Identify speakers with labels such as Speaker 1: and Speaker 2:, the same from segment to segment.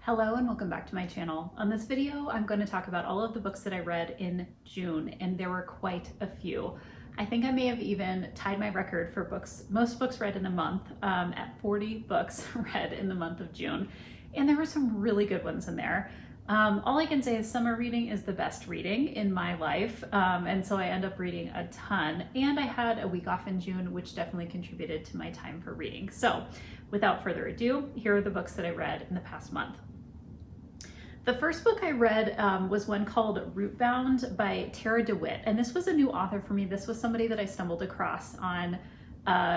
Speaker 1: Hello and welcome back to my channel. On this video, I'm going to talk about all of the books that I read in June, and there were quite a few. I think I may have even tied my record for most books read in a month at 40 books read in the month of June. And there were some really good ones in there. All I can say is summer reading is the best reading in my life. And so I end up reading a ton. And I had a week off in June, which definitely contributed to my time for reading. So without further ado, here are the books that I read in the past month. The first book I read was one called Rootbound by Tara DeWitt, and this was a new author for me. This was somebody that I stumbled across on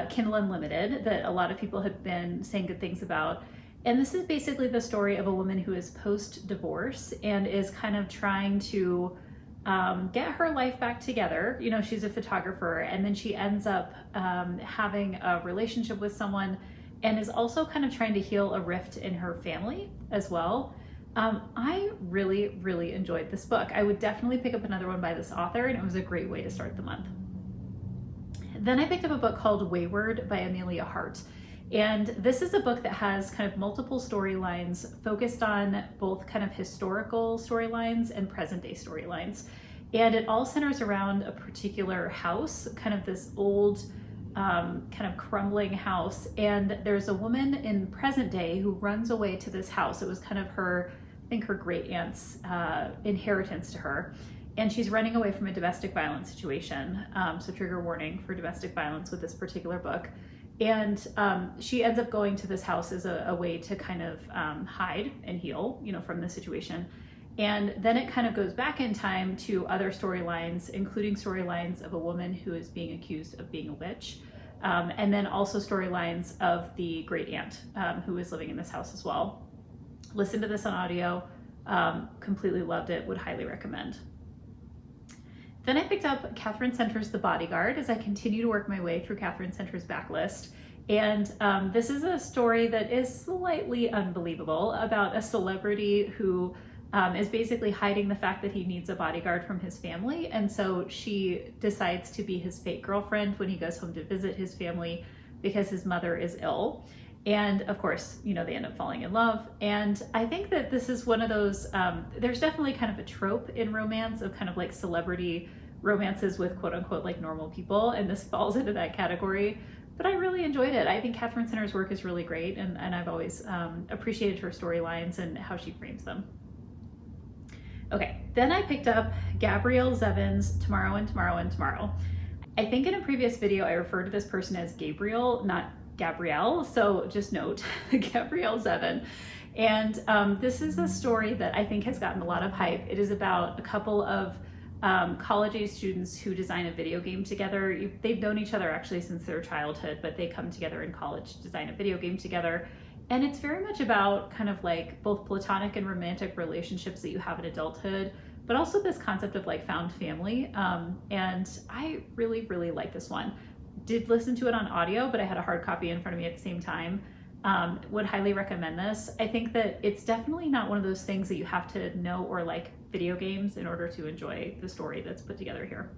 Speaker 1: Kindle Unlimited that a lot of people had been saying good things about. And this is basically the story of a woman who is post-divorce and is kind of trying to get her life back together. You know, she's a photographer, and then she ends up having a relationship with someone and is also kind of trying to heal a rift in her family as well. I really enjoyed this book. I would definitely pick up another one by this author, and it was a great way to start the month. Then I picked up a book called Wayward by Amelia Hart. And this is a book that has kind of multiple storylines focused on both kind of historical storylines and present day storylines. And it all centers around a particular house, kind of this old, kind of crumbling house. And there's a woman in present day who runs away to this house. It was kind of her, I think her great aunt's inheritance to her. And she's running away from a domestic violence situation. So trigger warning for domestic violence with this particular book. And she ends up going to this house as a way to kind of hide and heal, you know, from the situation. And then it kind of goes back in time to other storylines, including storylines of a woman who is being accused of being a witch. And then also storylines of the great aunt who is living in this house as well. Listen to this on audio, completely loved it, would highly recommend. Then I picked up Katherine Center's The Bodyguard as I continue to work my way through Katherine Center's backlist. And this is a story that is slightly unbelievable about a celebrity who is basically hiding the fact that he needs a bodyguard from his family. And so she decides to be his fake girlfriend when he goes home to visit his family because his mother is ill. And of course, you know, they end up falling in love. And I think that this is one of those, there's definitely kind of a trope in romance of kind of like celebrity romances with quote unquote like normal people. And this falls into that category. But I really enjoyed it. I think Katherine Center's work is really great. And I've always appreciated her storylines and how she frames them. Okay, then I picked up Gabrielle Zevin's Tomorrow and Tomorrow and Tomorrow. I think in a previous video, I referred to this person as Gabriel, not Gabrielle, so just note Gabrielle Zevin. And this is a story that I think has gotten a lot of hype. It is about a couple of college-age students who design a video game together. They've known each other actually since their childhood, but they come together in college to design a video game together. And it's very much about kind of like both platonic and romantic relationships that you have in adulthood, but also this concept of like found family. And I really like this one. Did listen to it on audio, but I had a hard copy in front of me at the same time. Would highly recommend this. I think that it's definitely not one of those things that you have to know or like video games in order to enjoy the story that's put together here.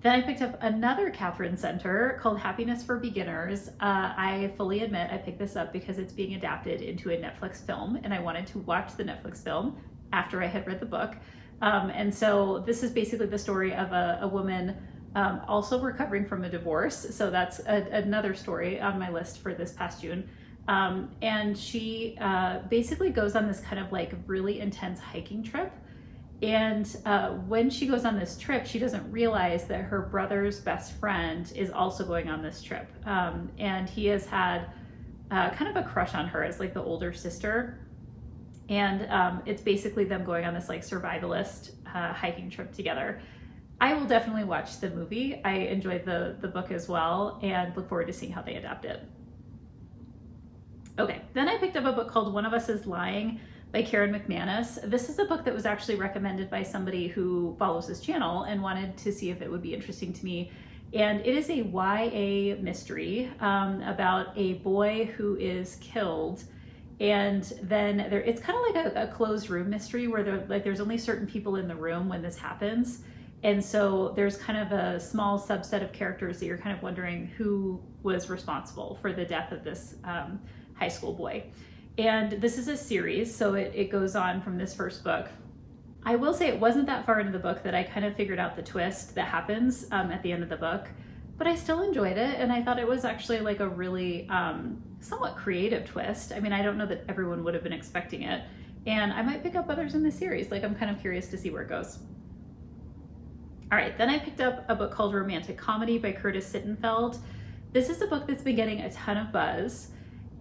Speaker 1: Then I picked up another Katherine Center called Happiness for Beginners. I fully admit I picked this up because it's being adapted into a Netflix film, and I wanted to watch the Netflix film after I had read the book. And so this is basically the story of a woman also recovering from a divorce. So that's another story on my list for this past June. And she basically goes on this kind of like really intense hiking trip. And when she goes on this trip, she doesn't realize that her brother's best friend is also going on this trip. And he has had kind of a crush on her as like the older sister. And it's basically them going on this like survivalist hiking trip together. I will definitely watch the movie. I enjoyed the book as well and look forward to seeing how they adapt it. Okay, then I picked up a book called One of Us is Lying by Karen McManus. This is a book that was actually recommended by somebody who follows this channel and wanted to see if it would be interesting to me. And it is a YA mystery about a boy who is killed. And then it's kind of like a closed room mystery where there's only certain people in the room when this happens. And so there's kind of a small subset of characters that you're kind of wondering who was responsible for the death of this high school boy. And this is a series, so it goes on from this first book. I will say it wasn't that far into the book that I kind of figured out the twist that happens at the end of the book, but I still enjoyed it, and I thought it was actually like a really somewhat creative twist. I mean, I don't know that everyone would have been expecting it, and I might pick up others in this series. Like, I'm kind of curious to see where it goes. All right, then I picked up a book called Romantic Comedy by Curtis Sittenfeld. This is a book that's been getting a ton of buzz,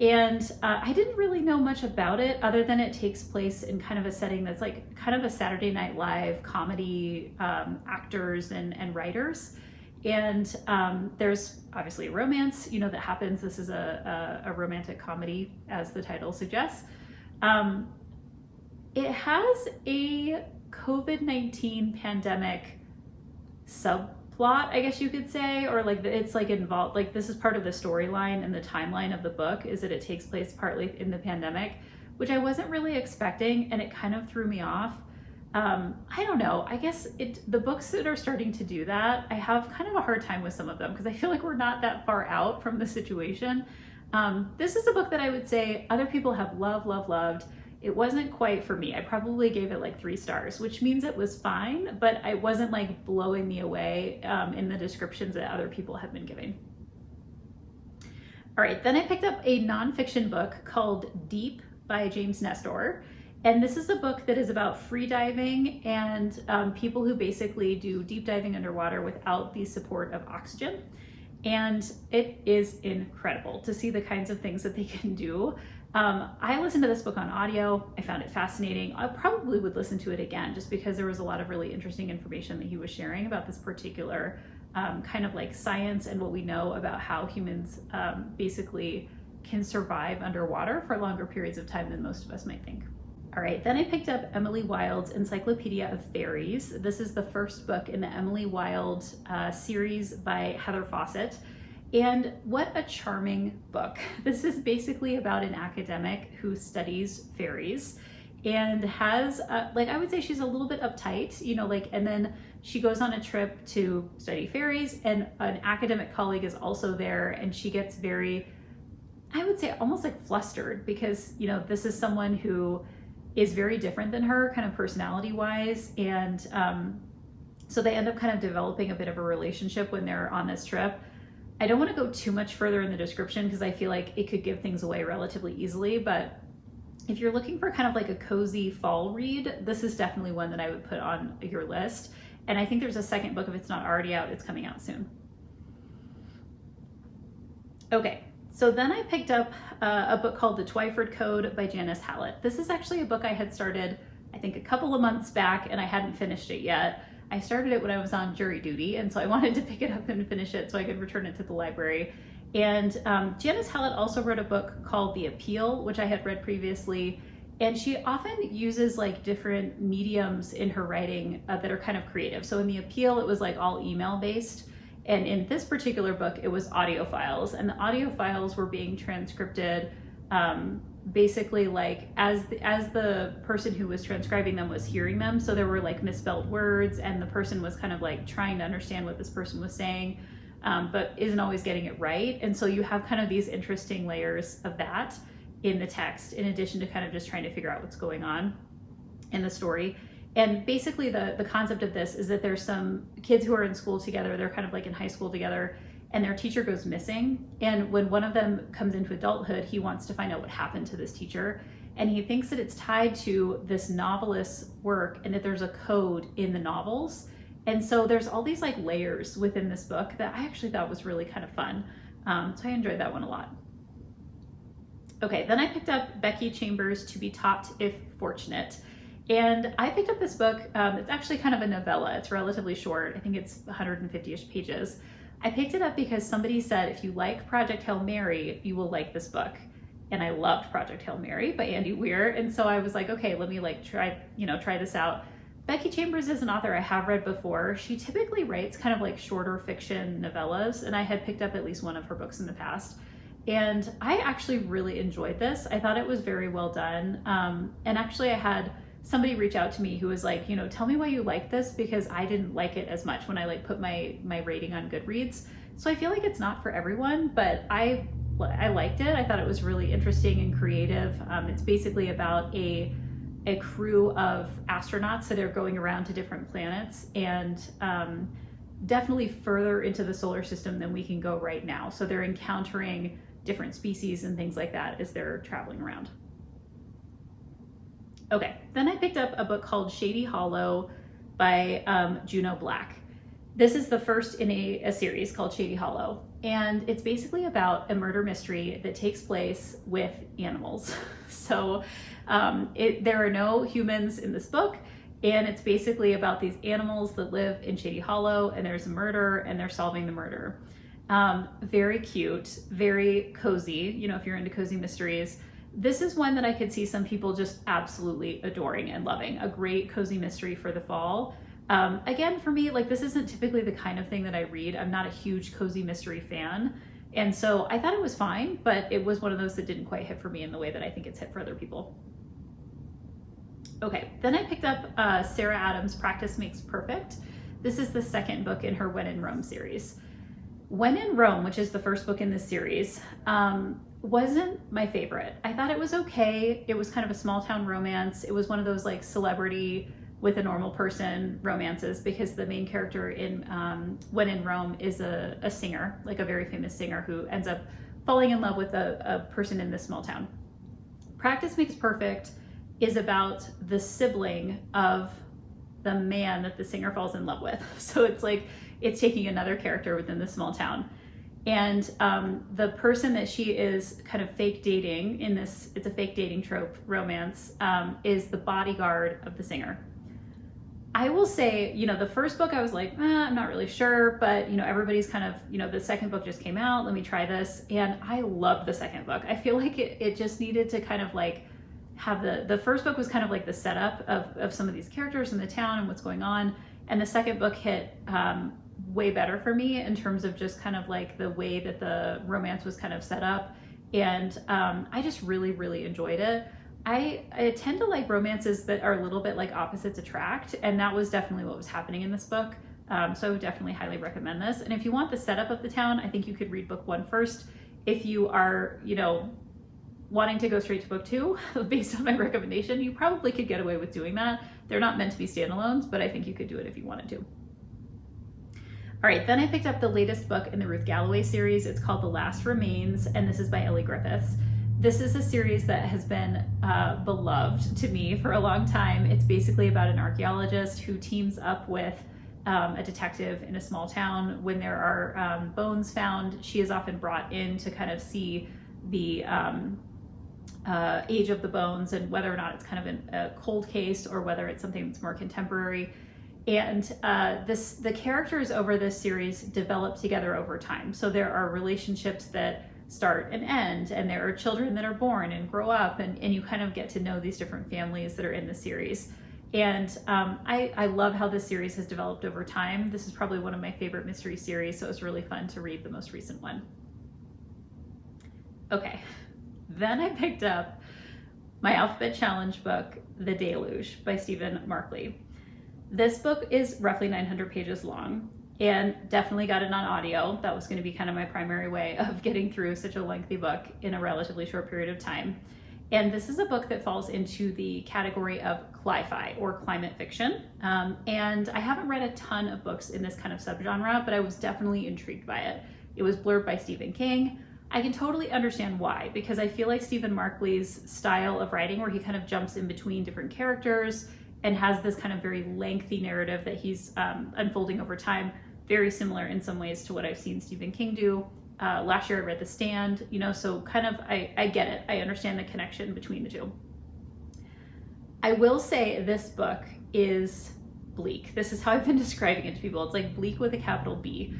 Speaker 1: and I didn't really know much about it other than it takes place in kind of a setting that's like kind of a Saturday Night Live comedy, actors and writers. And there's obviously a romance, you know, that happens. This is a romantic comedy, as the title suggests. It has a COVID-19 pandemic subplot, I guess you could say, or like it's like involved, like this is part of the storyline and the timeline of the book, is that it takes place partly in the pandemic, which I wasn't really expecting, and it kind of threw me off. I don't know, I guess the books that are starting to do that, I have kind of a hard time with some of them because I feel like we're not that far out from the situation. This is a book that I would say other people have loved. It wasn't quite for me. I probably gave it like 3 stars, which means it was fine, but it wasn't like blowing me away in the descriptions that other people have been giving. All right, then I picked up a nonfiction book called Deep by James Nestor. And this is a book that is about free diving and people who basically do deep diving underwater without the support of oxygen. And it is incredible to see the kinds of things that they can do. I listened to this book on audio. I found it fascinating. I probably would listen to it again just because there was a lot of really interesting information that he was sharing about this particular kind of like science and what we know about how humans basically can survive underwater for longer periods of time than most of us might think. All right, then I picked up Emily Wilde's Encyclopedia of Fairies. This is the first book in the Emily Wilde series by Heather Fawcett. And what a charming book. This is basically about an academic who studies fairies and has, like, I would say she's a little bit uptight, you know, like, and then she goes on a trip to study fairies, and an academic colleague is also there, and she gets very, I would say almost like flustered because, you know, this is someone who is very different than her kind of personality wise. And so they end up kind of developing a bit of a relationship when they're on this trip. I don't want to go too much further in the description because I feel like it could give things away relatively easily, but if you're looking for kind of like a cozy fall read, this is definitely one that I would put on your list. And I think there's a second book, if it's not already out, it's coming out soon. Okay. So then I picked up a book called The Twyford Code by Janice Hallett. This is actually a book I had started, I think, a couple of months back, and I hadn't finished it yet. I started it when I was on jury duty, and so I wanted to pick it up and finish it so I could return it to the library. And Janice Hallett also wrote a book called The Appeal, which I had read previously, and she often uses like different mediums in her writing that are kind of creative. So in The Appeal, it was like all email based. And in this particular book, it was audio files, and the audio files were being transcribed basically like as the person who was transcribing them was hearing them. So there were like misspelled words, and the person was kind of like trying to understand what this person was saying, but isn't always getting it right. And so you have kind of these interesting layers of that in the text, in addition to kind of just trying to figure out what's going on in the story. And basically the concept of this is that there's some kids who are in school together, they're kind of like in high school together, and their teacher goes missing. And when one of them comes into adulthood, he wants to find out what happened to this teacher. And he thinks that it's tied to this novelist's work and that there's a code in the novels. And so there's all these like layers within this book that I actually thought was really kind of fun. So I enjoyed that one a lot. Okay, then I picked up Becky Chambers' To Be Taught If Fortunate. And I picked up this book, it's actually kind of a novella, it's relatively short, I think it's 150-ish pages. I picked it up because somebody said, if you like Project Hail Mary, you will like this book. And I loved Project Hail Mary by Andy Weir, and so I was like, okay, let me like try this out. Becky Chambers is an author I have read before. She typically writes kind of like shorter fiction novellas, and I had picked up at least one of her books in the past. And I actually really enjoyed this. I thought it was very well done. And actually I had somebody reach out to me who was like, you know, tell me why you like this, because I didn't like it as much when I like put my rating on Goodreads. So I feel like it's not for everyone, but I liked it. I thought it was really interesting and creative. It's basically about a crew of astronauts that are going around to different planets and definitely further into the solar system than we can go right now. So they're encountering different species and things like that as they're traveling around. Okay, then I picked up a book called Shady Hollow by Juno Black. This is the first in a series called Shady Hollow, and it's basically about a murder mystery that takes place with animals. So there are no humans in this book, and it's basically about these animals that live in Shady Hollow, and there's a murder, and they're solving the murder. Very cute, very cozy, you know, if you're into cozy mysteries. This is one that I could see some people just absolutely adoring and loving. A great cozy mystery for the fall. Again, for me, like, this isn't typically the kind of thing that I read. I'm not a huge cozy mystery fan. And so I thought it was fine, but it was one of those that didn't quite hit for me in the way that I think it's hit for other people. Okay, then I picked up Sarah Adams' Practice Makes Perfect. This is the second book in her When in Rome series. When in Rome, which is the first book in this series, wasn't my favorite. I thought it was okay. It was kind of a small town romance. It was one of those like celebrity with a normal person romances, because the main character in When in Rome is a singer, like a very famous singer who ends up falling in love with a person in this small town. Practice Makes Perfect is about the sibling of the man that the singer falls in love with. So it's like, it's taking another character within the small town. And the person that she is kind of fake dating in this, it's a fake dating trope romance, is the bodyguard of the singer. I will say, you know, the first book I was like, I'm not really sure, but you know, everybody's kind of, you know, the second book just came out, let me try this. And I loved the second book. I feel like it just needed to kind of like have the first book was kind of like the setup of some of these characters in the town and what's going on. And the second book hit way better for me in terms of just kind of like the way that the romance was kind of set up. And I just really, really enjoyed it. I tend to like romances that are a little bit like opposites attract, and that was definitely what was happening in this book. So I would definitely highly recommend this. And if you want the setup of the town, I think you could read book 1 first. If you are, you know, wanting to go straight to book 2, based on my recommendation, you probably could get away with doing that. They're not meant to be standalones, but I think you could do it if you wanted to. All right, then I picked up the latest book in the Ruth Galloway series. It's called The Last Remains, and this is by Ellie Griffiths. This is a series that has been beloved to me for a long time. It's basically about an archaeologist who teams up with a detective in a small town. When there are bones found, she is often brought in to kind of see the age of the bones and whether or not it's kind of a cold case or whether it's something that's more contemporary. And the characters over this series develop together over time. So there are relationships that start and end, and there are children that are born and grow up, and you kind of get to know these different families that are in the series. And I love how this series has developed over time. This is probably one of my favorite mystery series, so it was really fun to read the most recent one. Okay, then I picked up my Alphabet Challenge book, The Deluge by Stephen Markley. This book is roughly 900 pages long, and definitely got it on audio. That was going to be kind of my primary way of getting through such a lengthy book in a relatively short period of time. And this is a book that falls into the category of cli-fi, or climate fiction. And I haven't read a ton of books in this kind of subgenre, but I was definitely intrigued by it. It was blurbed by Stephen King. I can totally understand why, because I feel like Stephen Markley's style of writing, where he kind of jumps in between different characters and has this kind of very lengthy narrative that he's unfolding over time, very similar in some ways to what I've seen Stephen King do. Last year I read The Stand, you know, so kind of, I get it. I understand the connection between the two. I will say this book is bleak. This is how I've been describing it to people. It's like bleak with a capital B,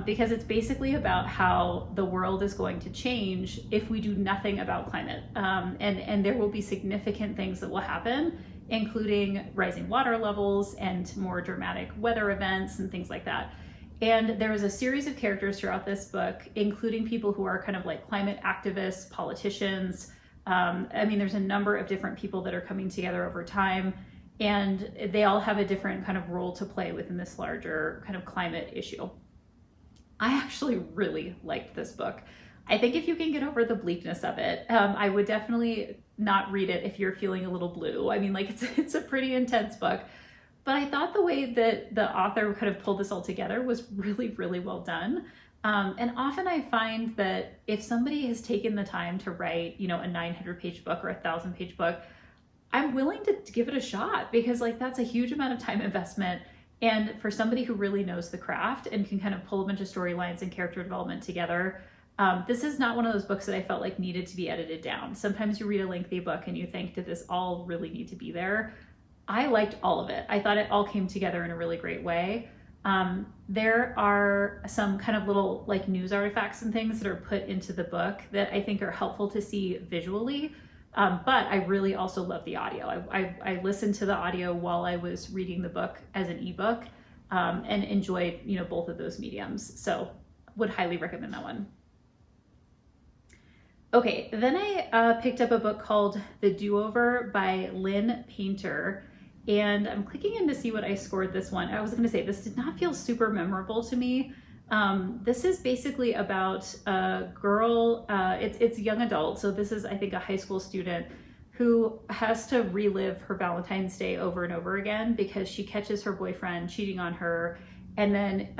Speaker 1: because it's basically about how the world is going to change if we do nothing about climate. And there will be significant things that will happen, including rising water levels and more dramatic weather events and things like that. And there is a series of characters throughout this book, including people who are kind of like climate activists, politicians. I mean, there's a number of different people that are coming together over time, and they all have a different kind of role to play within this larger kind of climate issue. I actually really liked this book. I think if you can get over the bleakness of it, I would definitely not read it if you're feeling a little blue. I mean, like it's a pretty intense book, but I thought the way that the author kind of pulled this all together was really, really well done. And often I find that if somebody has taken the time to write, you know, a 900-page book or a 1,000-page book, I'm willing to give it a shot, because like that's a huge amount of time investment. And for somebody who really knows the craft and can kind of pull a bunch of storylines and character development together, this is not one of those books that I felt like needed to be edited down. Sometimes you read a lengthy book and you think, did this all really need to be there? I liked all of it. I thought it all came together in a really great way. There are some kind of little like news artifacts and things that are put into the book that I think are helpful to see visually. But I really also love the audio. I listened to the audio while I was reading the book as an ebook, and enjoyed, you know, both of those mediums. So would highly recommend that one. Okay, then I picked up a book called The Do-Over by Lynn Painter. And I'm clicking in to see what I scored this one. I was going to say, this did not feel super memorable to me. This is basically about a girl, it's young adult. So this is, I think, a high school student who has to relive her Valentine's Day over and over again because she catches her boyfriend cheating on her, and then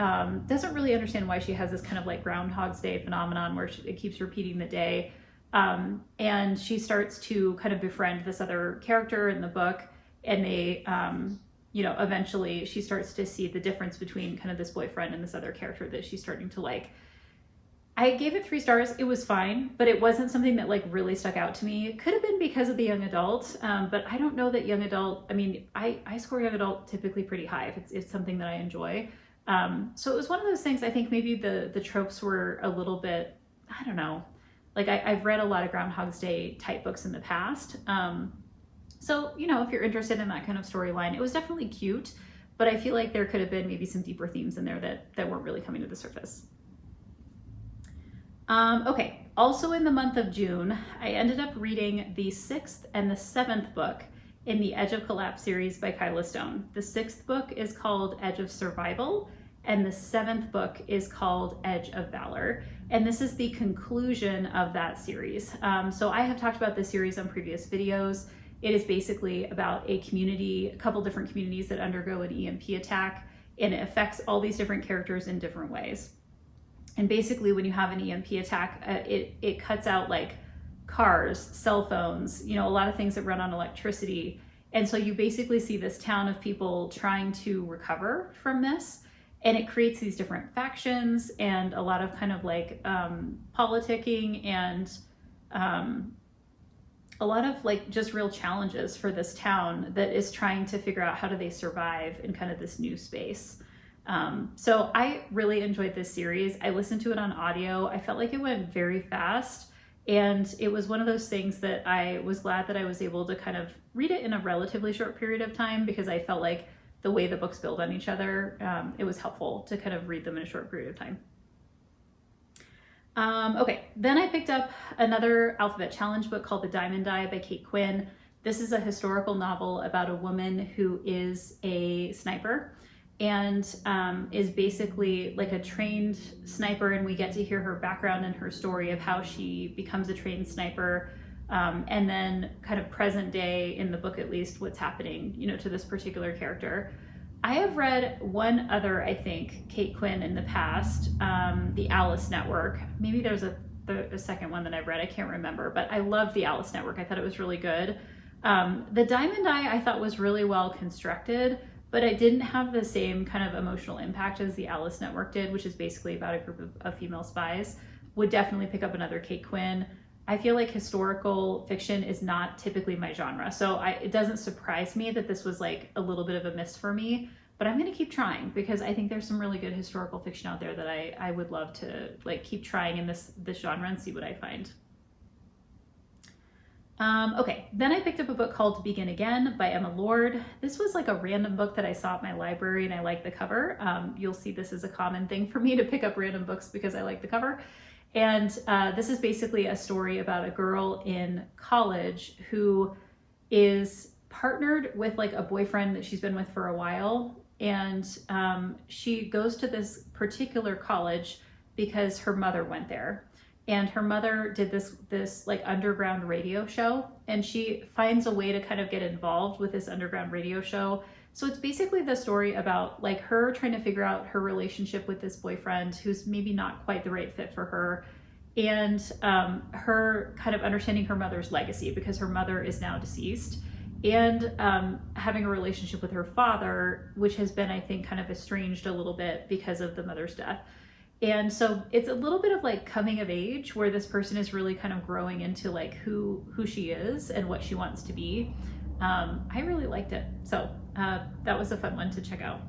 Speaker 1: doesn't really understand why she has this kind of like Groundhog's Day phenomenon where it keeps repeating the day. And she starts to kind of befriend this other character in the book. And they, you know, eventually she starts to see the difference between kind of this boyfriend and this other character that she's starting to like. I gave it 3 stars. It was fine, but it wasn't something that like really stuck out to me. It could have been because of the young adult, but I don't know that young adult, I mean, I score young adult typically pretty high if it's something that I enjoy. So it was one of those things, I think maybe the tropes were a little bit, I don't know, like I've read a lot of Groundhog's Day type books in the past. So, you know, if you're interested in that kind of storyline, it was definitely cute, but I feel like there could have been maybe some deeper themes in there that weren't really coming to the surface. Okay, also in the month of June, I ended up reading the 6th and the 7th book in the Edge of Collapse series by Kyla Stone. The 6th book is called Edge of Survival, and the 7th book is called Edge of Valor. And this is the conclusion of that series. So I have talked about this series on previous videos. It is basically about a community, a couple different communities that undergo an EMP attack, and it affects all these different characters in different ways. And basically when you have an EMP attack, it cuts out like cars, cell phones, you know, a lot of things that run on electricity. And so you basically see this town of people trying to recover from this. And it creates these different factions and a lot of kind of like politicking and a lot of like just real challenges for this town that is trying to figure out how do they survive in kind of this new space. So I really enjoyed this series. I listened to it on audio. I felt like it went very fast, and it was one of those things that I was glad that I was able to kind of read it in a relatively short period of time, because I felt like the way the books build on each other, it was helpful to kind of read them in a short period of time. Okay, then I picked up another alphabet challenge book called The Diamond Die by Kate Quinn. This is a historical novel about a woman who is a sniper and is basically like a trained sniper, and we get to hear her background and her story of how she becomes a trained sniper, and then kind of present day in the book, at least, what's happening, you know, to this particular character. I have read one other, I think, Kate Quinn in the past, The Alice Network. Maybe there's a second one that I've read, I can't remember, but I loved The Alice Network. I thought it was really good. The Diamond Die I thought was really well constructed, but I didn't have the same kind of emotional impact as The Alice Network did, which is basically about a group of female spies. Would definitely pick up another Kate Quinn. I feel like historical fiction is not typically my genre, so it doesn't surprise me that this was like a little bit of a miss for me, but I'm gonna keep trying because I think there's some really good historical fiction out there that I would love to like keep trying in this genre and see what I find. Okay, then I picked up a book called Begin Again by Emma Lord. This was like a random book that I saw at my library and I liked the cover. You'll see this is a common thing for me to pick up random books because I like the cover. And this is basically a story about a girl in college who is partnered with like a boyfriend that she's been with for a while. And she goes to this particular college because her mother went there. and her mother did this like underground radio show, and she finds a way to kind of get involved with this underground radio show. So it's basically the story about like her trying to figure out her relationship with this boyfriend who's maybe not quite the right fit for her, and her kind of understanding her mother's legacy, because her mother is now deceased, and having a relationship with her father, which has been, I think, kind of estranged a little bit because of the mother's death. And so it's a little bit of like coming of age, where this person is really kind of growing into like who she is and what she wants to be. I really liked it. So that was a fun one to check out.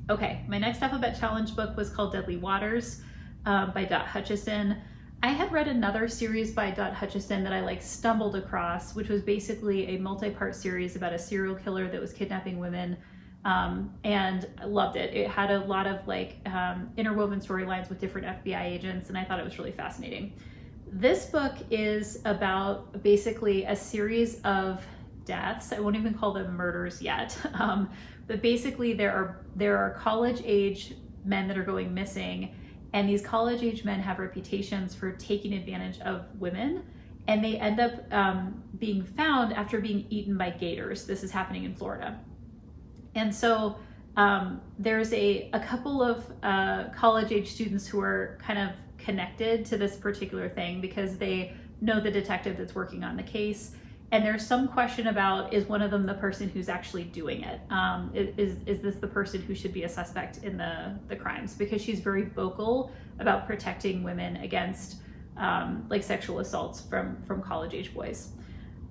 Speaker 1: Okay, my next Alphabet Challenge book was called Deadly Waters by Dot Hutchison. I had read another series by Dot Hutchison that I like stumbled across, which was basically a multi-part series about a serial killer that was kidnapping women, and I loved it. It had a lot of like interwoven storylines with different FBI agents, and I thought it was really fascinating. This book is about basically a series of deaths. I won't even call them murders yet, but basically there are college-age men that are going missing, and these college-age men have reputations for taking advantage of women, and they end up being found after being eaten by gators. This is happening in Florida. And so there's a couple of college-age students who are kind of connected to this particular thing because they know the detective that's working on the case. And there's some question about, is one of them the person who's actually doing it? Is this the person who should be a suspect in the crimes? Because she's very vocal about protecting women against like sexual assaults from college-age boys.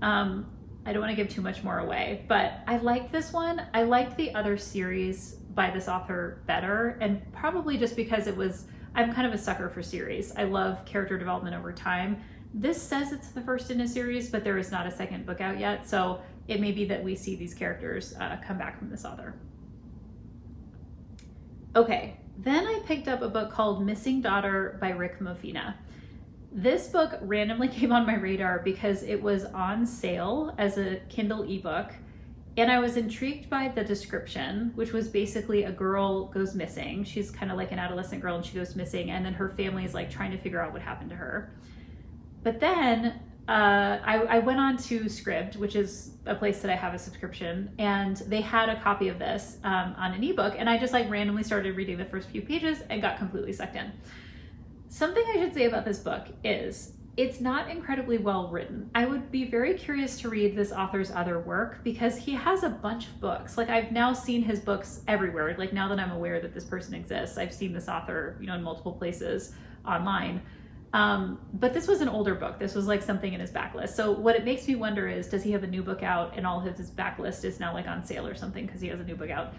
Speaker 1: I don't want to give too much more away, but I liked this one. I liked the other series by this author better, and probably just because I'm kind of a sucker for series. I love character development over time. This says it's the first in a series, but there is not a second book out yet, so it may be that we see these characters come back from this author. Okay, then I picked up a book called Missing Daughter by Rick MOFINA. This book randomly came on my radar because it was on sale as a Kindle ebook, and I was intrigued by the description, which was basically a girl goes missing. She's kind of like an adolescent girl, and she goes missing, and then her family is like trying to figure out what happened to her. But then I went on to Scribd, which is a place that I have a subscription, and they had a copy of this on an ebook, and I just like randomly started reading the first few pages and got completely sucked in. Something I should say about this book is it's not incredibly well written. I would be very curious to read this author's other work because he has a bunch of books. Like I've now seen his books everywhere. Like now that I'm aware that this person exists, I've seen this author, in multiple places online. But this was an older book. This was like something in his backlist. So what it makes me wonder is, does he have a new book out and all of his backlist is now like on sale or something because he has a new book out?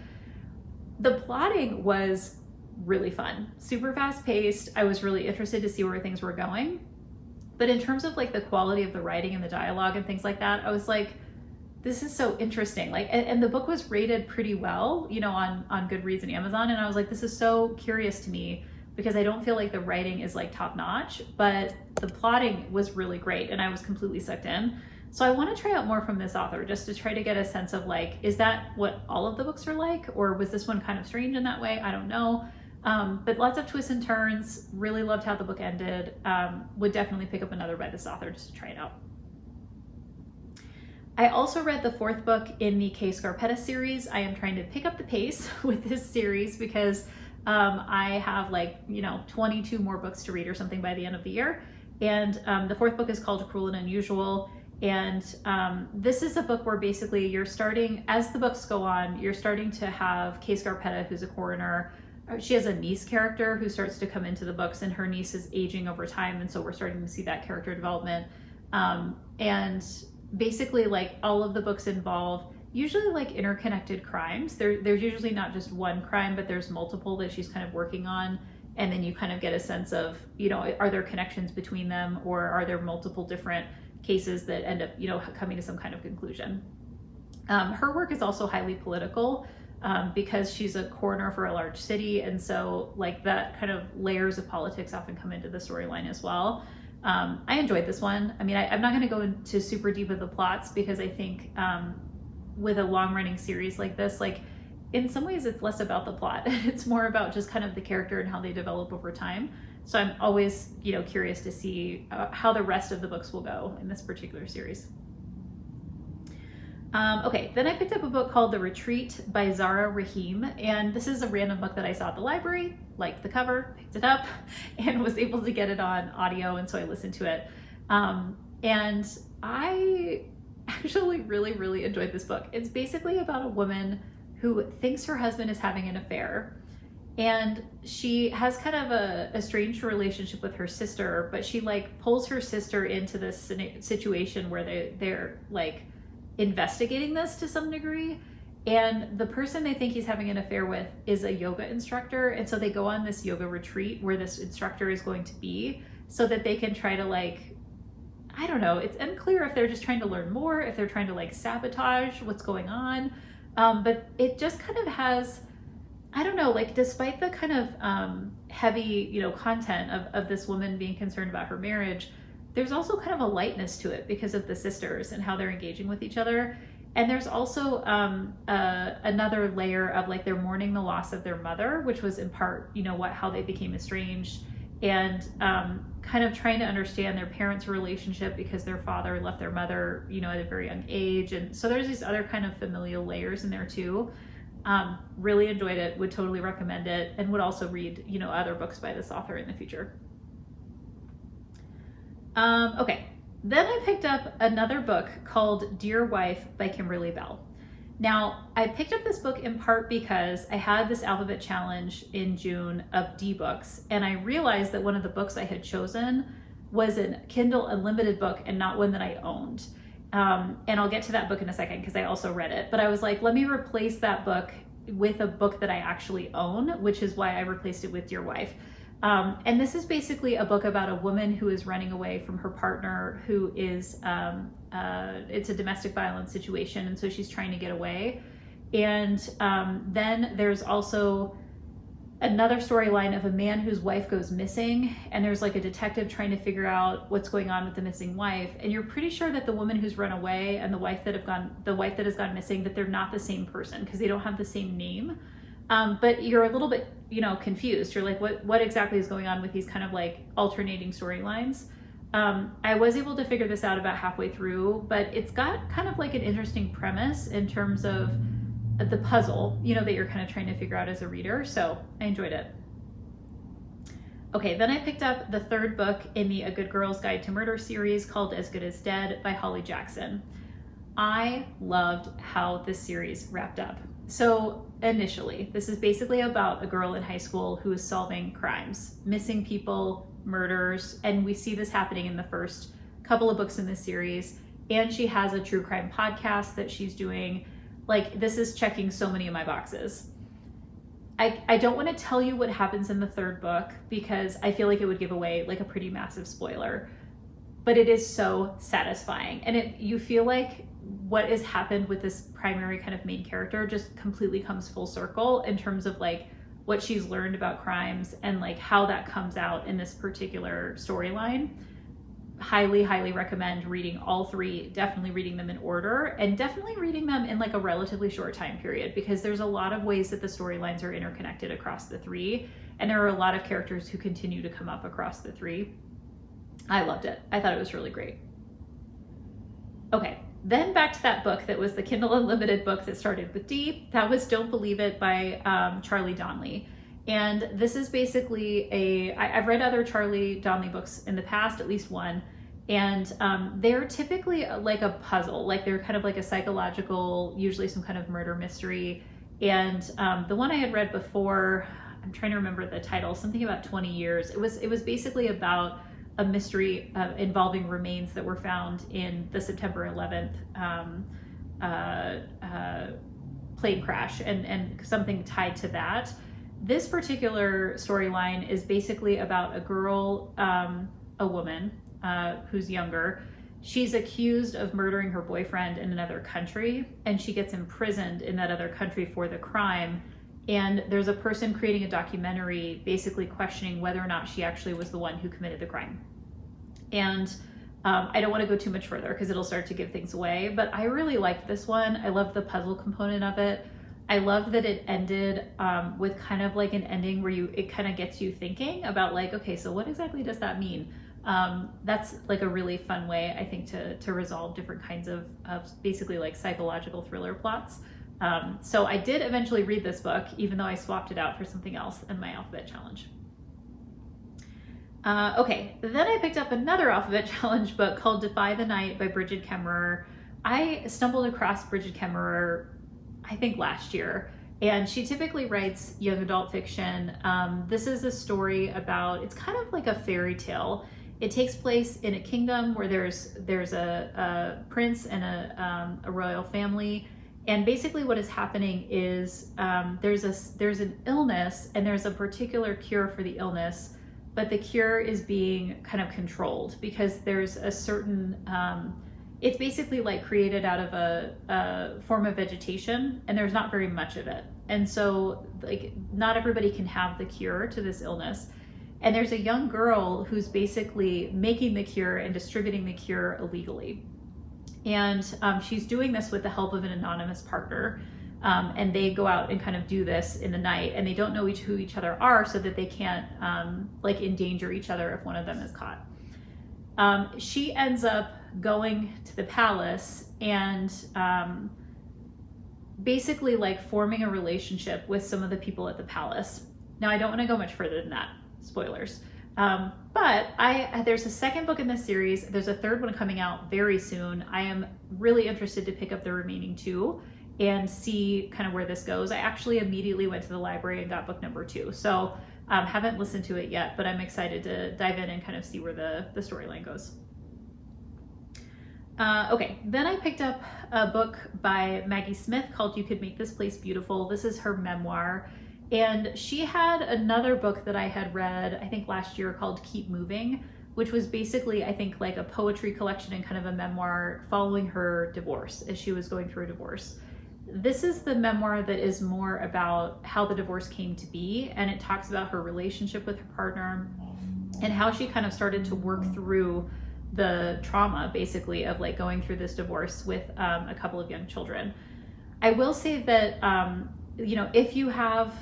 Speaker 1: The plotting was really fun, super fast paced. I was really interested to see where things were going. But in terms of like the quality of the writing and the dialogue and things like that, I was like, this is so interesting. Like, and the book was rated pretty well, on Goodreads and Amazon. And I was like, this is so curious to me because I don't feel like the writing is like top notch, but the plotting was really great and I was completely sucked in. So I want to try out more from this author just to try to get a sense of like, is that what all of the books are like? Or was this one kind of strange in that way? I don't know. But lots of twists and turns. Really loved how the book ended. Would definitely pick up another by this author just to try it out. I also read the fourth book in the Kay Scarpetta series. I am trying to pick up the pace with this series because I have 22 more books to read or something by the end of the year. And the fourth book is called Cruel and Unusual. And this is a book where basically you're starting, as the books go on, you're starting to have Kay Scarpetta, who's a coroner. She has a niece character who starts to come into the books, and her niece is aging over time. And so we're starting to see that character development. And basically all of the books involve usually interconnected crimes. There's usually not just one crime, but there's multiple that she's kind of working on. And then you kind of get a sense of, are there connections between them, or are there multiple different cases that end up, coming to some kind of conclusion. Her work is also highly political because she's a coroner for a large city. And so that kind of layers of politics often come into the storyline as well. I enjoyed this one. I mean, I'm not going to go into super deep with the plots because I think with a long running series like this, in some ways it's less about the plot. It's more about just kind of the character and how they develop over time. So I'm always, curious to see how the rest of the books will go in this particular series. Okay, then I picked up a book called The Retreat by Zara Rahim, and this is a random book that I saw at the library, liked the cover, picked it up, and was able to get it on audio, and so I listened to it. And I actually really, really enjoyed this book. It's basically about a woman who thinks her husband is having an affair, and she has kind of a estranged relationship with her sister, but she like pulls her sister into this situation where they're like investigating this to some degree, and the person they think he's having an affair with is a yoga instructor, and so they go on this yoga retreat where this instructor is going to be, so that they can try to like, I don't know, it's unclear if they're just trying to learn more, if they're trying to like sabotage what's going on, but it just kind of has, I don't know, like despite the kind of heavy, content of this woman being concerned about her marriage, there's also kind of a lightness to it because of the sisters and how they're engaging with each other. And there's also another layer of like they're mourning the loss of their mother, which was in part, how they became estranged, and kind of trying to understand their parents' relationship because their father left their mother, at a very young age. And so there's these other kind of familial layers in there too. Really enjoyed it, would totally recommend it, and would also read, other books by this author in the future. Okay, then I picked up another book called Dear Wife by Kimberly Bell. Now, I picked up this book in part because I had this alphabet challenge in June of D books, and I realized that one of the books I had chosen was a Kindle Unlimited book and not one that I owned. And I'll get to that book in a second because I also read it, but I was like, let me replace that book with a book that I actually own, which is why I replaced it with Dear Wife. And this is basically a book about a woman who is running away from her partner who is, it's a domestic violence situation, and so she's trying to get away. And then there's also another storyline of a man whose wife goes missing, and there's like a detective trying to figure out what's going on with the missing wife, and you're pretty sure that the woman who's run away and the wife that has gone missing, that they're not the same person because they don't have the same name. But you're a little bit, confused. You're like, what exactly is going on with these kind of like alternating storylines? I was able to figure this out about halfway through, but it's got kind of like an interesting premise in terms of the puzzle, that you're kind of trying to figure out as a reader. So I enjoyed it. Okay, then I picked up the third book in the A Good Girl's Guide to Murder series called As Good as Dead by Holly Jackson. I loved how this series wrapped up. So initially, this is basically about a girl in high school who is solving crimes, missing people, murders, and we see this happening in the first couple of books in this series. And she has a true crime podcast that she's doing. Like, this is checking so many of my boxes. I don't want to tell you what happens in the third book because I feel like it would give away like a pretty massive spoiler, but it is so satisfying. And you feel like what has happened with this primary kind of main character just completely comes full circle in terms of like what she's learned about crimes and like how that comes out in this particular storyline. Highly, highly recommend reading all three, definitely reading them in order, and definitely reading them in like a relatively short time period because there's a lot of ways that the storylines are interconnected across the three, and there are a lot of characters who continue to come up across the three. I loved it. I thought it was really great. Okay, then back to that book that was the Kindle Unlimited book that started with D. That was Don't Believe It by Charlie Donnelly. And this is basically I've read other Charlie Donnelly books in the past, at least one, and they're typically like a puzzle, like they're kind of like a psychological, usually some kind of murder mystery. And the one I had read before, I'm trying to remember the title, something about 20 years. It was basically about a mystery involving remains that were found in the September 11th plane crash and something tied to that. This particular storyline is basically about a girl, a woman who's younger. She's accused of murdering her boyfriend in another country, and she gets imprisoned in that other country for the crime. And there's a person creating a documentary basically questioning whether or not she actually was the one who committed the crime. And I don't want to go too much further because it'll start to give things away, but I really liked this one. I loved the puzzle component of it. I loved that it ended with kind of like an ending where it kind of gets you thinking about like, okay, so what exactly does that mean? That's like a really fun way, I think, to resolve different kinds of basically like psychological thriller plots. So I did eventually read this book, even though I swapped it out for something else in my alphabet challenge. Okay, then I picked up another alphabet challenge book called Defy the Night by BRIGID KEMMERER. I stumbled across BRIGID KEMMERER, I think last year, and she typically writes young adult fiction. This is a story about, it's kind of like a fairy tale. It takes place in a kingdom where there's a prince and a royal family. And basically what is happening is there's an illness and there's a particular cure for the illness, but the cure is being kind of controlled because there's a certain, it's basically like created out of a form of vegetation and there's not very much of it. And so like not everybody can have the cure to this illness. And there's a young girl who's basically making the cure and distributing the cure illegally. And she's doing this with the help of an anonymous partner. And they go out and kind of do this in the night, and they don't know who each other are, so that they can't like endanger each other if one of them is caught. She ends up going to the palace and basically like forming a relationship with some of the people at the palace. Now, I don't want to go much further than that. Spoilers. But there's a second book in this series. There's a third one coming out very soon. I am really interested to pick up the remaining two and see kind of where this goes. I actually immediately went to the library and got book number 2. So haven't listened to it yet, but I'm excited to dive in and kind of see where the storyline goes. Okay, then I picked up a book by Maggie Smith called You Could Make This Place Beautiful. This is her memoir. And she had another book that I had read, I think last year, called Keep Moving, which was basically, I think, like a poetry collection and kind of a memoir following her divorce as she was going through a divorce. This is the memoir that is more about how the divorce came to be, and it talks about her relationship with her partner and how she kind of started to work through the trauma, basically, of like going through this divorce with a couple of young children. I will say that, you know, if you have,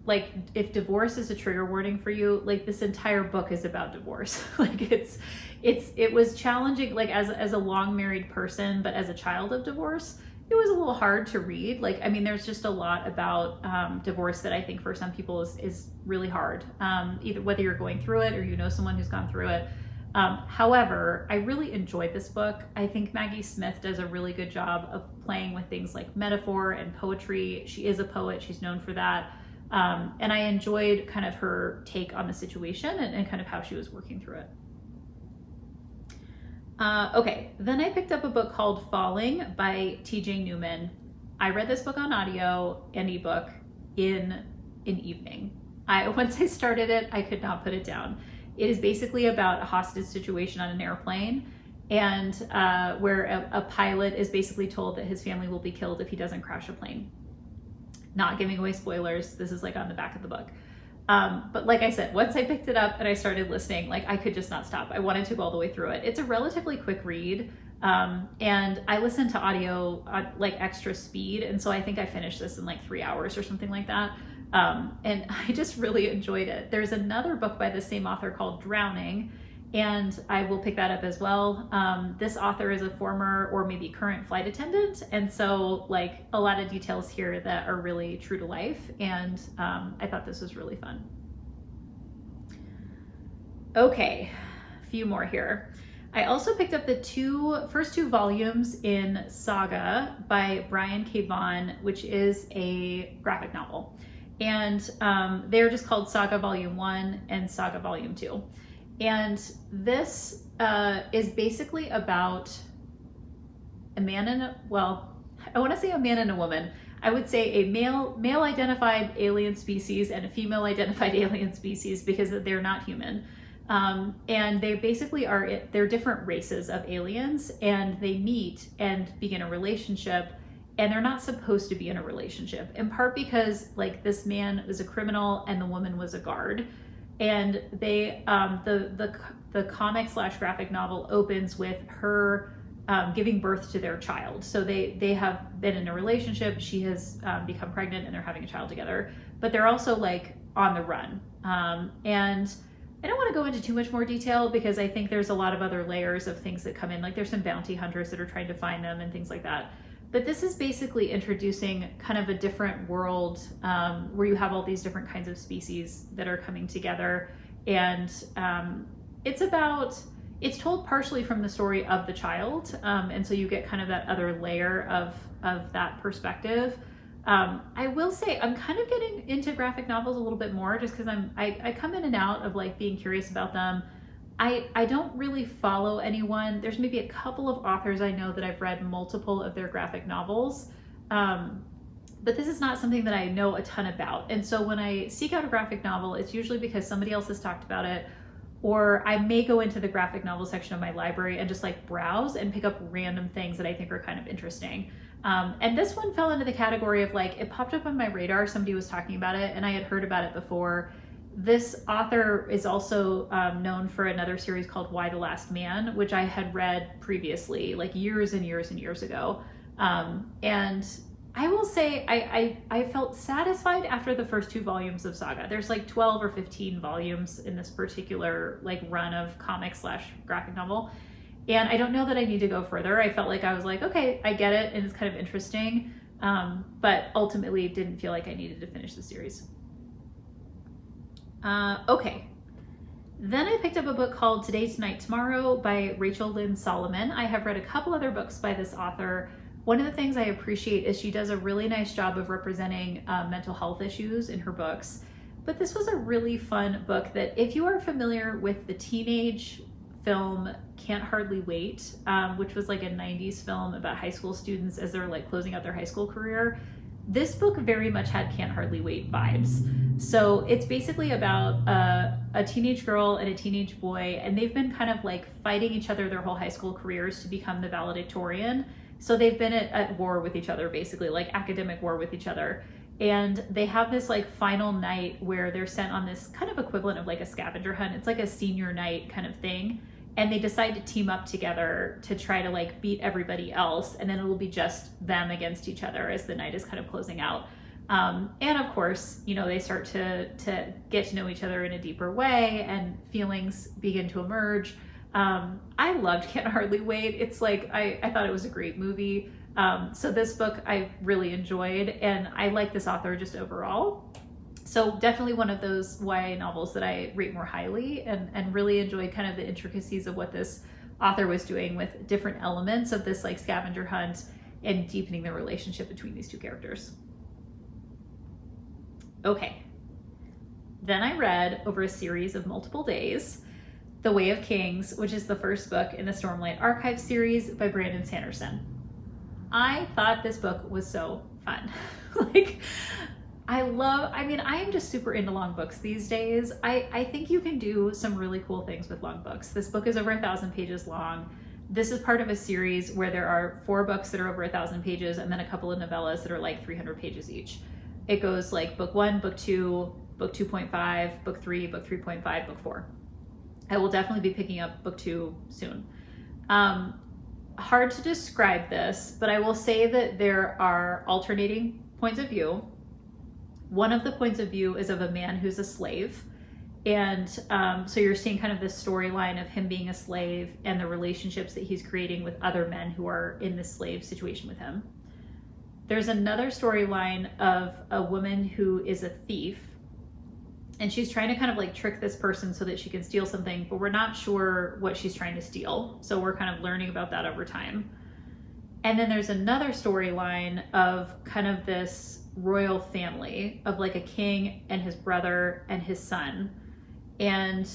Speaker 1: like, if divorce is a trigger warning for you, like this entire book is about divorce. Like it was challenging, like as a long married person, but as a child of divorce, it was a little hard to read. Like, I mean, there's just a lot about divorce that I think for some people is really hard, either whether you're going through it or you know someone who's gone through it. However, I really enjoyed this book. I think Maggie Smith does a really good job of playing with things like metaphor and poetry. She is a poet, she's known for that. And I enjoyed kind of her take on the situation and kind of how she was working through it. Okay, then I picked up a book called Falling by TJ Newman. I read this book on audio and ebook in an evening. Once I started it, I could not put it down. It is basically about a hostage situation on an airplane, and where a pilot is basically told that his family will be killed if he doesn't crash a plane. Not giving away spoilers, this is like on the back of the book. But like I said, once I picked it up and I started listening, like I could just not stop. I wanted to go all the way through it. It's a relatively quick read, and I listened to audio at like extra speed, and so I think I finished this in like 3 hours or something like that. And I just really enjoyed it. There's another book by the same author called Drowning, and I will pick that up as well. This author is a former or maybe current flight attendant, and so like a lot of details here that are really true to life, and I thought this was really fun. Okay, a few more here. I also picked up the first two volumes in Saga by Brian K. Vaughan, which is a graphic novel. And they're just called Saga Volume 1 and Saga Volume 2. And this is basically about a man and I want to say a man and a woman. I would say a male identified alien species and a female identified alien species, because they're not human. And they basically they're different races of aliens, and they meet and begin a relationship. And they're not supposed to be in a relationship, in part because like this man is a criminal and the woman was a guard. And they, the comic / graphic novel opens with her giving birth to their child. So they have been in a relationship, she has become pregnant, and they're having a child together, but they're also like on the run. And I don't want to go into too much more detail because I think there's a lot of other layers of things that come in, like there's some bounty hunters that are trying to find them and things like that. But this is basically introducing kind of a different world where you have all these different kinds of species that are coming together. And it's told partially from the story of the child. And so you get kind of that other layer of that perspective. I will say I'm kind of getting into graphic novels a little bit more just because I come in and out of like being curious about them. I don't really follow anyone. There's maybe a couple of authors I know that I've read multiple of their graphic novels, but this is not something that I know a ton about. And so when I seek out a graphic novel, it's usually because somebody else has talked about it, or I may go into the graphic novel section of my library and just like browse and pick up random things that I think are kind of interesting. And this one fell into the category of like, it popped up on my radar, somebody was talking about it, and I had heard about it before. This author is also known for another series called Why the Last Man, which I had read previously, like years and years and years ago. And I will say I felt satisfied after the first 2 volumes of Saga. There's like 12 or 15 volumes in this particular like run of comic/graphic novel. And I don't know that I need to go further. I felt like I was like, okay, I get it, and it's kind of interesting. But ultimately didn't feel like I needed to finish the series. Okay. Then I picked up a book called Today, Tonight, Tomorrow by Rachel Lynn Solomon. I have read a couple other books by this author. One of the things I appreciate is she does a really nice job of representing mental health issues in her books. But this was a really fun book that if you are familiar with the teenage film Can't Hardly Wait, which was like a 90s film about high school students as they're like closing out their high school career, this book very much had Can't Hardly Wait vibes. So it's basically about a teenage girl and a teenage boy, and they've been kind of like fighting each other their whole high school careers to become the valedictorian. So they've been at war with each other, basically, like academic war with each other. And they have this like final night where they're sent on this kind of equivalent of like a scavenger hunt. It's like a senior night kind of thing. And they decide to team up together to try to like beat everybody else. And then it will be just them against each other as the night is kind of closing out. And of course, you know, they start to get to know each other in a deeper way and feelings begin to emerge. I loved Can't Hardly Wait. It's like, I thought it was a great movie. So this book I really enjoyed, and I like this author just overall. So definitely one of those YA novels that I rate more highly, and really enjoyed kind of the intricacies of what this author was doing with different elements of this like scavenger hunt and deepening the relationship between these two characters. Okay. Then I read over a series of multiple days, The Way of Kings, which is the first book in the Stormlight Archive series by Brandon Sanderson. I thought this book was so fun. I am just super into long books these days. I think you can do some really cool things with long books. This book is over 1,000 pages long. This is part of a series where there are 4 books that are over 1,000 pages and then a couple of novellas that are like 300 pages each. It goes like book 1, book 2, book 2.5, book 3, book 3.5, book 4. I will definitely be picking up book 2 soon. Hard to describe this, but I will say that there are alternating points of view. One of the points of view is of a man who's a slave. And so you're seeing kind of this storyline of him being a slave and the relationships that he's creating with other men who are in this slave situation with him. There's another storyline of a woman who is a thief, and she's trying to kind of like trick this person so that she can steal something, but we're not sure what she's trying to steal. So we're kind of learning about that over time. And then there's another storyline of kind of this royal family of like a king and his brother and his son. And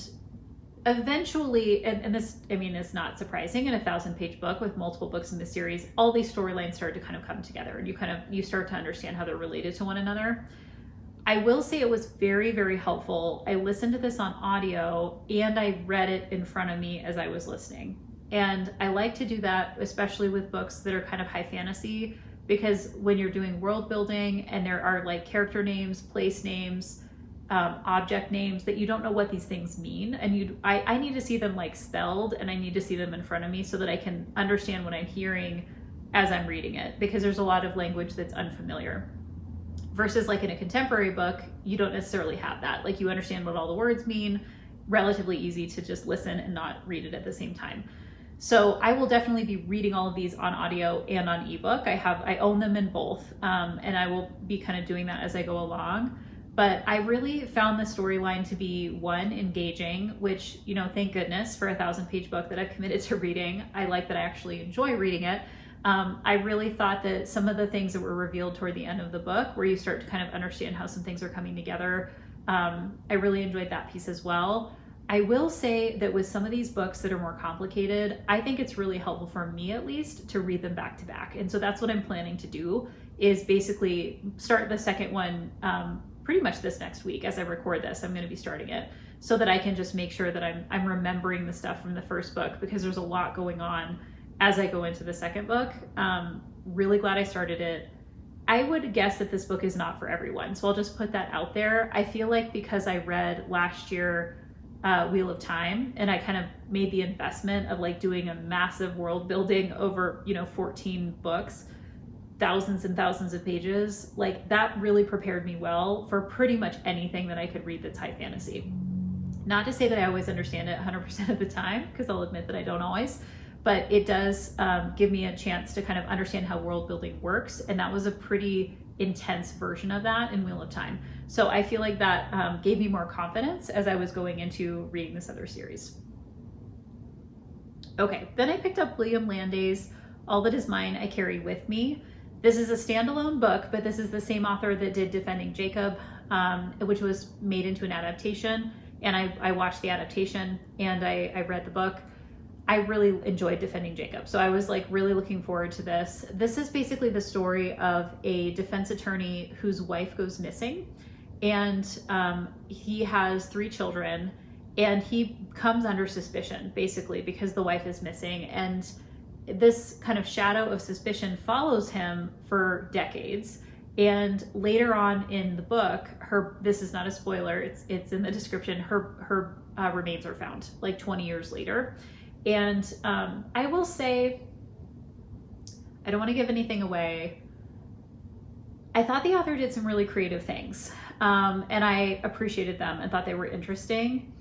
Speaker 1: eventually, and this, I mean, is not surprising in a 1,000-page book with multiple books in the series, all these storylines start to kind of come together, and you start to understand how they're related to one another. I will say it was very, very helpful. I listened to this on audio and I read it in front of me as I was listening. And I like to do that, especially with books that are kind of high fantasy, because when you're doing world building and there are like character names, place names, object names that you don't know what these things mean, and I need to see them like spelled, and I need to see them in front of me so that I can understand what I'm hearing as I'm reading it, because there's a lot of language that's unfamiliar. Versus like in a contemporary book, you don't necessarily have that. Like you understand what all the words mean, relatively easy to just listen and not read it at the same time. So I will definitely be reading all of these on audio and on ebook. I own them in both, and I will be kind of doing that as I go along. But I really found the storyline to be, one, engaging, which, you know, thank goodness for a 1,000-page book that I've committed to reading. I like that I actually enjoy reading it. I really thought that some of the things that were revealed toward the end of the book, where you start to kind of understand how some things are coming together, I really enjoyed that piece as well. I will say that with some of these books that are more complicated, I think it's really helpful for me, at least, to read them back to back. And so that's what I'm planning to do, is basically start the second one pretty much this next week. As I record this, I'm going to be starting it so that I can just make sure that I'm remembering the stuff from the first book, because there's a lot going on as I go into the second book. Really glad I started it. I would guess that this book is not for everyone, so I'll just put that out there. I feel like because I read last year Wheel of Time, and I kind of made the investment of like doing a massive world building over, you know, 14 books, thousands and thousands of pages, like that really prepared me well for pretty much anything that I could read that's high fantasy. Not to say that I always understand it 100% of the time, because I'll admit that I don't always, but it does give me a chance to kind of understand how world building works. And that was a pretty intense version of that in Wheel of Time. So I feel like that gave me more confidence as I was going into reading this other series. Okay, then I picked up William Landay's All That Is Mine I Carry With Me. This is a standalone book, but this is the same author that did Defending Jacob, which was made into an adaptation. And I watched the adaptation and I read the book. I really enjoyed Defending Jacob. So I was like really looking forward to this. This is basically the story of a defense attorney whose wife goes missing, and he has 3 children, and he comes under suspicion basically because the wife is missing. And this kind of shadow of suspicion follows him for decades. And later on in the book, this is not a spoiler, it's in the description, her remains are found like 20 years later. And I will say, I don't want to give anything away, I thought the author did some really creative things, and I appreciated them and thought they were interesting.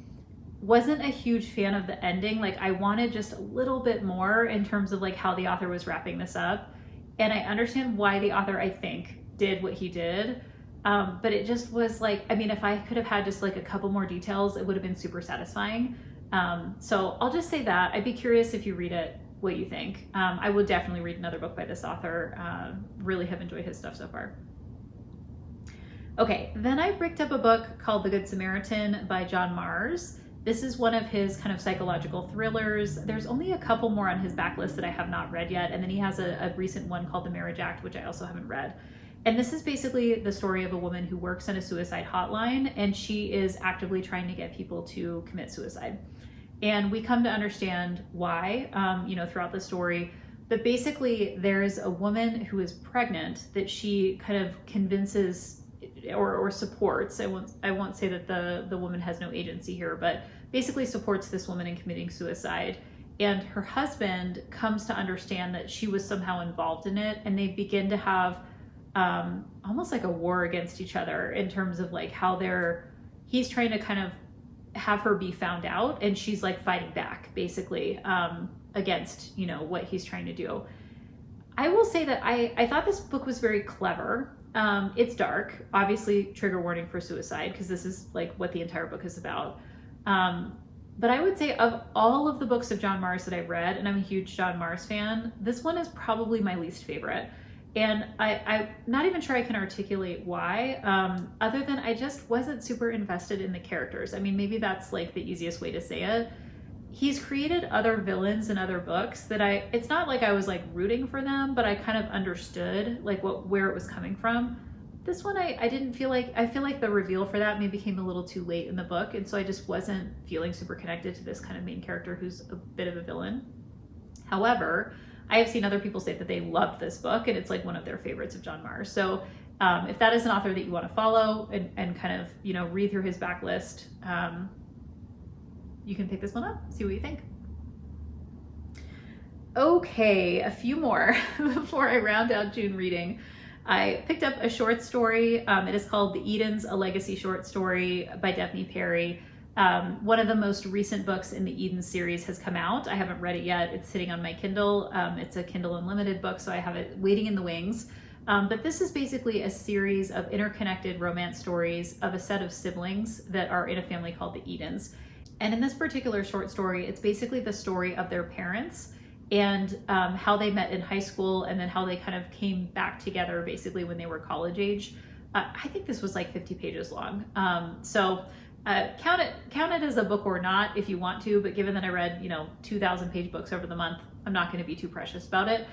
Speaker 1: Wasn't a huge fan of the ending. Like I wanted just a little bit more in terms of like how the author was wrapping this up. And I understand why the author, I think, did what he did. But it just was like, I mean, if I could have had just like a couple more details, it would have been super satisfying. So I'll just say that. I'd be curious if you read it, what you think. I would definitely read another book by this author. Really have enjoyed his stuff so far. Okay, then I picked up a book called The Good Samaritan by John Marrs. This is one of his kind of psychological thrillers. There's only a couple more on his backlist that I have not read yet. And then he has a recent one called The Marriage Act, which I also haven't read. And this is basically the story of a woman who works on a suicide hotline, and she is actively trying to get people to commit suicide. And we come to understand why, throughout the story. But basically, there's a woman who is pregnant that she kind of convinces or supports. I won't say that the woman has no agency here, but basically supports this woman in committing suicide. And her husband comes to understand that she was somehow involved in it, and they begin to have almost like a war against each other in terms of like how he's trying to kind of have her be found out, and she's like fighting back basically against what he's trying to do. I will say that I thought this book was very clever. It's dark, obviously trigger warning for suicide, because this is like what the entire book is about. But I would say of all of the books of John Marrs that I've read, and I'm a huge John Marrs fan, this one is probably my least favorite. And I'm not even sure I can articulate why, other than I just wasn't super invested in the characters. I mean, maybe that's like the easiest way to say it. He's created other villains in other books that it's not like I was like rooting for them, but I kind of understood like where it was coming from. This one, I didn't feel like, I feel like the reveal for that maybe came a little too late in the book. And so I just wasn't feeling super connected to this kind of main character who's a bit of a villain. However, I have seen other people say that they loved this book and it's like one of their favorites of John Marrs. So If that is an author that you want to follow and kind of, you know, read through his backlist, you can pick this one up, see what you think. Okay, a few more before I round out June reading. I picked up a short story. It is called The Edens, a legacy short story by Daphne Perry. One of the most recent books in the Eden series has come out. I haven't read it yet. It's sitting on my Kindle. It's a Kindle Unlimited book, so I have it waiting in the wings. But this is basically a series of interconnected romance stories of a set of siblings that are in a family called the Edens. And in this particular short story, it's basically the story of their parents and how they met in high school, and then how they kind of came back together basically when they were college age. I think this was like 50 pages long. Count it as a book or not if you want to, but given that I read, you know, 2,000 page books over the month, I'm not going to be too precious about it.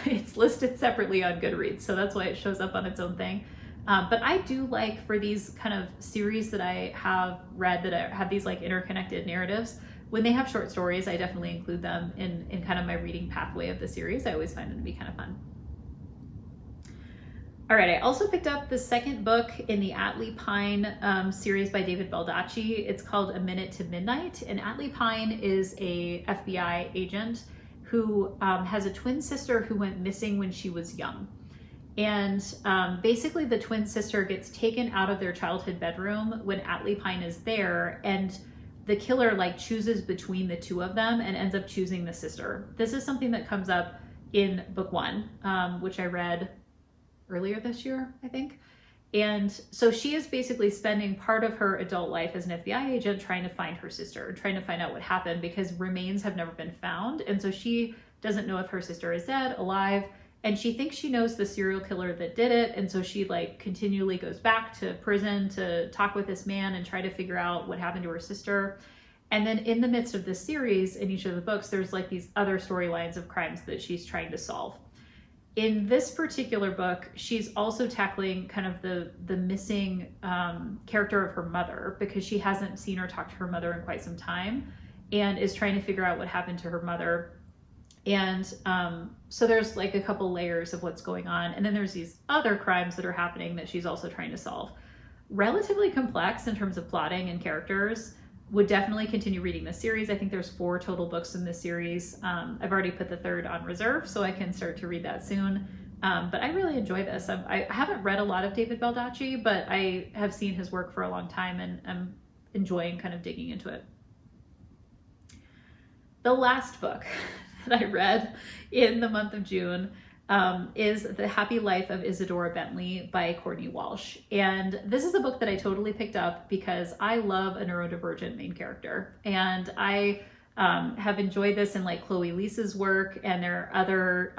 Speaker 1: It's listed separately on Goodreads, so that's why it shows up on its own thing. But I do like, for these kind of series that I have read that have these like interconnected narratives, when they have short stories, I definitely include them in kind of my reading pathway of the series. I always find them to be kind of fun. All right, I also picked up the second book in the Atlee Pine series by David Baldacci. It's called A Minute to Midnight, and Atlee Pine is a FBI agent who has a twin sister who went missing when she was young. And basically the twin sister gets taken out of their childhood bedroom when Atlee Pine is there, and the killer like chooses between the two of them and ends up choosing the sister. This is something that comes up in book one, which I read earlier this year, I think. And so she is basically spending part of her adult life as an FBI agent trying to find her sister, trying to find out what happened, because remains have never been found. And so she doesn't know if her sister is dead, alive, and she thinks she knows the serial killer that did it. And so she like continually goes back to prison to talk with this man and try to figure out what happened to her sister. And then in the midst of this series, in each of the books, there's like these other storylines of crimes that she's trying to solve. In this particular book, she's also tackling kind of the missing character of her mother, because she hasn't seen or talked to her mother in quite some time and is trying to figure out what happened to her mother. And so there's like a couple layers of what's going on. And then there's these other crimes that are happening that she's also trying to solve. Relatively complex in terms of plotting and characters. Would definitely continue reading this series. I think there's 4 total books in this series. I've already put the 3rd on reserve, so I can start to read that soon. But I really enjoy this. I haven't read a lot of David Baldacci, but I have seen his work for a long time, and I'm enjoying kind of digging into it. The last book that I read in the month of June is The Happy Life of Isadora Bentley by Courtney Walsh. And this is a book that I totally picked up because I love a neurodivergent main character. And I have enjoyed this in like Chloe Lisa's work, and there are other,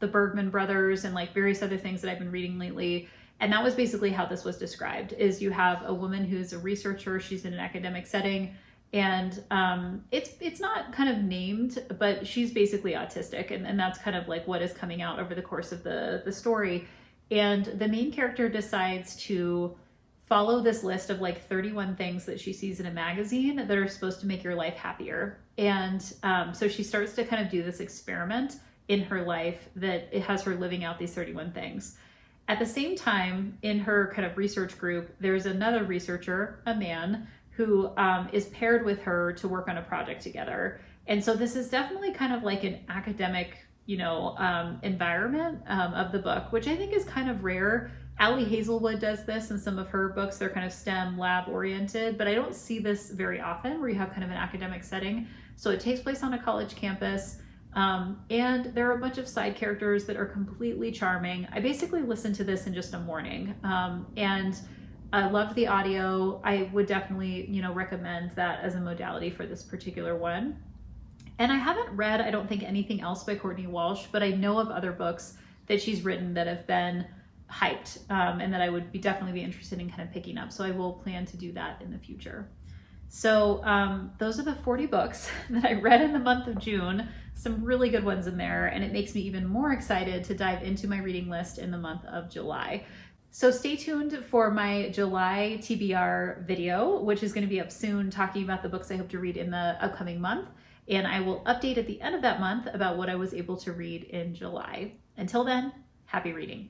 Speaker 1: the Bergman brothers and like various other things that I've been reading lately. And that was basically how this was described, is you have a woman who's a researcher, she's in an academic setting, and it's not kind of named, but she's basically autistic, and that's kind of like what is coming out over the course of the story. And the main character decides to follow this list of like 31 things that she sees in a magazine that are supposed to make your life happier. And so she starts to kind of do this experiment in her life that it has her living out these 31 things. At the same time, in her kind of research group, there's another researcher, a man, who is paired with her to work on a project together. And so this is definitely kind of like an academic, you know, environment of the book, which I think is kind of rare. Ali Hazelwood does this in some of her books. They're kind of STEM lab oriented, but I don't see this very often where you have kind of an academic setting. So it takes place on a college campus. And there are a bunch of side characters that are completely charming. I basically listened to this in just a morning. And I loved the audio. I would definitely, you know, recommend that as a modality for this particular one. And I haven't read, I don't think, anything else by Courtney Walsh, but I know of other books that she's written that have been hyped and that I would definitely be interested in kind of picking up. So I will plan to do that in the future. So those are the 40 books that I read in the month of June. Some really good ones in there, and it makes me even more excited to dive into my reading list in the month of July. So stay tuned for my July TBR video, which is going to be up soon, talking about the books I hope to read in the upcoming month. And I will update at the end of that month about what I was able to read in July. Until then, happy reading.